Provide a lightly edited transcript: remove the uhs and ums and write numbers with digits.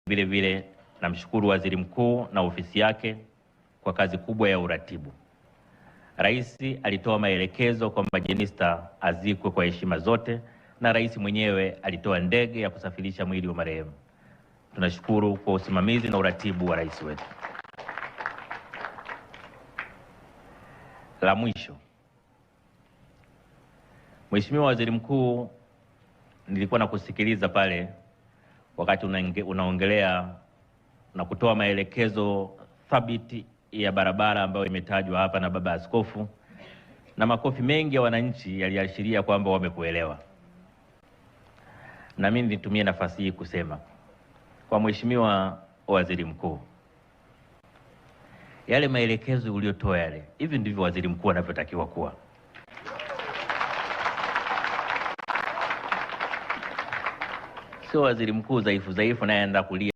Vile vile namshukuru Waziri Mkuu na ofisi yake kwa kazi kubwa ya uratibu. Rais alitoa maelekezo kwamba Jenista azikwe kwa heshima zote na rais mwenyewe alitoa ndege ya kusafirisha mwili wa marehemu. Tunashukuru kwa usimamizi na uratibu wa rais wetu. La mwisho, Mheshimiwa Waziri Mkuu, nilikuwa nakusikiliza pale wakati unaongelea na kutoa maelekezo thabiti ya barabara ambayo imetajwa hapa na Baba Askofu, na makofi mengi ya wananchi yaliashiria kwamba wamekuelewa. Na mimi nitumie nafasi hii kusema kwa Mheshimiwa Waziri Mkuu, yale maelekezo uliyotoa yale, hivi ndivyo waziri mkuu anavyotakiwa kuwa. Sio waziri mkuu dhaifu naye anaenda kulia